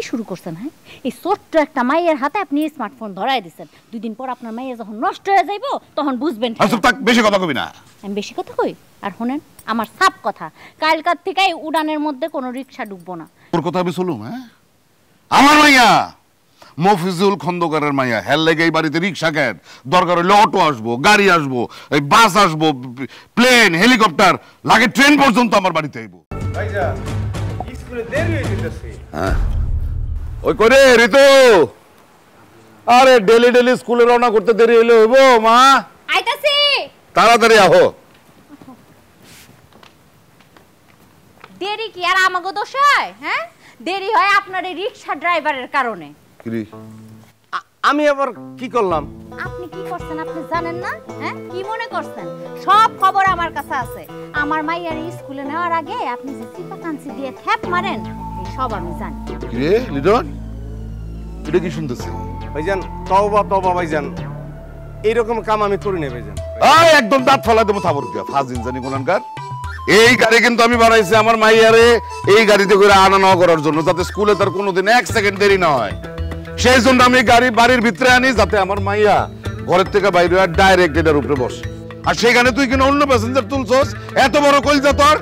শুরু করছেন? হ্যাঁ, এই ছোট্ট একটা মাইয়ের হাতে আপনি স্মার্টফোন ধরাই দিচ্ছেন। 2 দিন পর আপনার মাইয়া যখন নষ্ট হয়ে যাইব তখন বুঝবেন। আচ্ছা থাক, বেশি কথা কবি না। আমি বেশি কথা কই? আর শুনেন, আমার সাপ কথা, কালকার থেকে উড়ানের মধ্যে কোনো রিক্সা ঢুকবো না। তোর কথা আমি চলুম? হ্যাঁ, আমার মাইয়া মফিজুল খন্দকারের মাইয়া, হেল লেগে এই বাড়িতে রিক্সা ক্যাট দরকার হলে অটো আসবো, গাড়ি আসবো, এই বাস আসবো, প্লেন, হেলিকপ্টার, লাগে ট্রেন পর্যন্ত আমার বাড়িতে আইবো। ভাইজান স্কুলে দেরি হয়ে যেতেছে। হ্যাঁ, ওই করে ঋতু, আরে ডেলি ডেলি স্কুলে রওনা করতে দেরি হইলে হইব মা? আইতাছি, তাড়াতাড়ি আহো। দেরি কি আর আমাগো দোষ হয়? হ্যাঁ, দেরি হয় আপনার এই রিক্সা ড্রাইভারের কারণে। আমি আবার কি করলাম? আপনি কি করছেন আপনি জানেন না? হ্যাঁ, কি মনে করছেন? সব খবর আমার কাছে আছে। আমার মাইয়ার স্কুলে নেওয়ার আগে আপনি যে চিপা কাঞ্চি দিয়ে থ্যাপ মারেন, এই সব আমি জানি। কি রে লিডন, এটা কি শুনতেছি? ভাইজান তওবা তওবা ভাইজান, এইরকম কাম আমি করি না ভাইজান। আয় একদম দাঁত ফেলা দেবো থাবর দিয়া, ফাজিল জানি কোনকার। এই গাড়ি কিন্তু আমি বানাইছি আমার মাইয়ারে এই গাড়িতে করে আনা নেওয়া করার জন্য, যাতে স্কুলে তার কোনোদিন 1 সেকেন্ড দেরি না হয়। সেই জন্য আমি গাড়ি বাড়ির ভিতরে আনি, যাতে আমার মাইয়া ঘরের থেকে বাইরে ডাইরেক্ট এটার উপরে বসে। আর সেখানে তুই কিনা অন্য প্যাসেঞ্জার তুলছস, এত বড় কলজা তোর?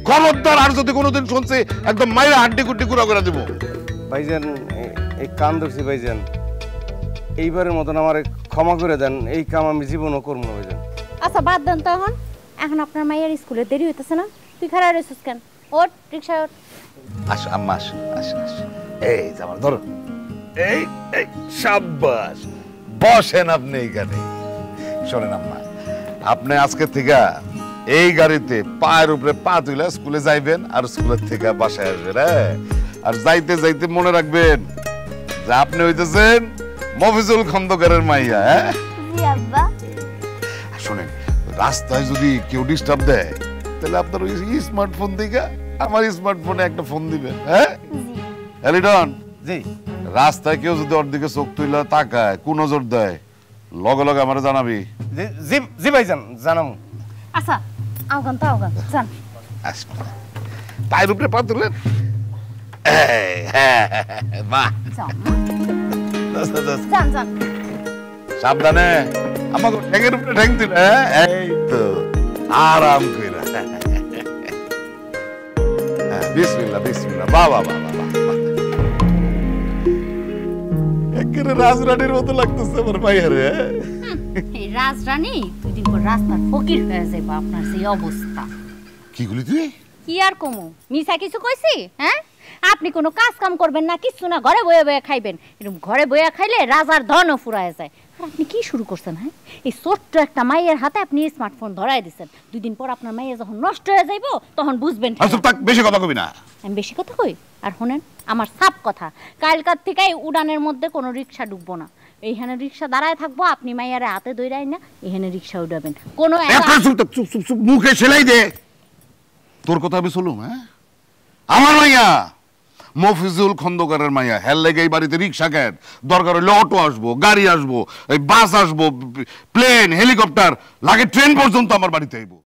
খবরদার, আর যদি কোনোদিন শুনছি একদম মাইরা হাড্ডি কুড্ডি গুঁড়া করে দিব। ভাইজান এই কাম ধরছি ভাইজান, এইবারের মতন আমার ক্ষমা করে দেন, এই কাম আমি জীবনও করবো না ভাইজান। আচ্ছা বাদ দেন তো, এখন আপনার মাইয়ার স্কুলে দেরি হইতেছে না? তুই খারাপ রয়েছিস কেন? ওঠ রিক্সা ওঠ। আসো আম্মা, আসো আসো আসো, এই যে আমার ধরো, এই এই শাবাশ, বসেন আপনি এইখানে। শোনেন আম্মা, আপনি আজকে থেকে এই গাড়িতে পায়ের উপরে পা তুলে স্কুলে যাইবেন, আর স্কুলের থেকে বাসায় আসবেন। হ্যাঁ, আর যাইতে যাইতে মনে রাখবেন যে আপনি হইতেছেন মফিজুল খন্দকারের মাইয়া। হ্যাঁ জি আব্বা। শোনেন, রাস্তায় যদি কেউ ডিস্টার্ব দেয়, তাহলে আপনার ওই স্মার্টফোন থেকে আমার স্মার্টফোনে একটা ফোন দিবেন। হ্যাঁ এলিডন জি, রাস্তায় কেউ যদি ওর দিকে চোখ তুলে তাকায়, কোন নজর দেয়, লগে লগে আমারে জানাবি। জি জি ভাইজান, জানাম। আচ্ছা আওগান তো আওগান, জান। আসুন, পায়ের উপরে পা তুলেন। বাহ, জান জান। সাবধানে, আমাকে ঠ্যাঙের উপরে ঠ্যাং দিল। এই তো আরাম কইরা। বিসমিল্লাহ বিসমিল্লাহ, বাবা বাবা বাবা, একেবারে রাজরানীর মতো লাগতেছে আমার ভাইয়ারে। এই রাজরানী 2 দিন পর রাস্তার ফকির হয়ে যাবে। আপনার যে অবস্থা, কি গুলি তুই? কি আর কমু? মিছা কিছু কইছি? হ্যাঁ, আপনি কোনো কাজ কাম করবেন না, কিছু না, ঘরে বয়ে বয়ে খাইবেন। এরকম ঘরে বয়ে খাইলে রাজার ধনও ফুরায় যায়। আর আপনি কি শুরু করছেন? হ্যাঁ, এই ছোট্ট একটা মাইয়ের হাতে আপনি স্মার্টফোন ধরাই দিচ্ছেন। 2 দিন পর আপনার মাইয়া যখন নষ্ট হয়ে যাইব তখন বুঝবেন। আচ্ছা থাক, বেশি কথা কবি না। আমি বেশি কথা কই? আর শুনেন, আমার সাপ কথা, কালকার থেকে উড়ানের মধ্যে কোনো রিক্সা ঢুকবো না। এইখানে রিক্সা দাঁড়ায় থাকবো, আপনি মাইয়ারে হাতে দইরাই না এখানে রিক্সা উঠাবেন। কোনো চুপ চুপ চুপ, মুখে সেলাই দে। তোর কথা আমি চলুম? হ্যাঁ, আমার মাইয়া মফিজুল খন্দকারের মাইয়া, হেল লেগে এই বাড়িতে রিক্সা ক্যাট দরকার হলে অটো আসবো, গাড়ি আসবো, এই বাস আসবো, প্লেন, হেলিকপ্টার, লাগে ট্রেন পর্যন্ত আমার বাড়িতে আইবো।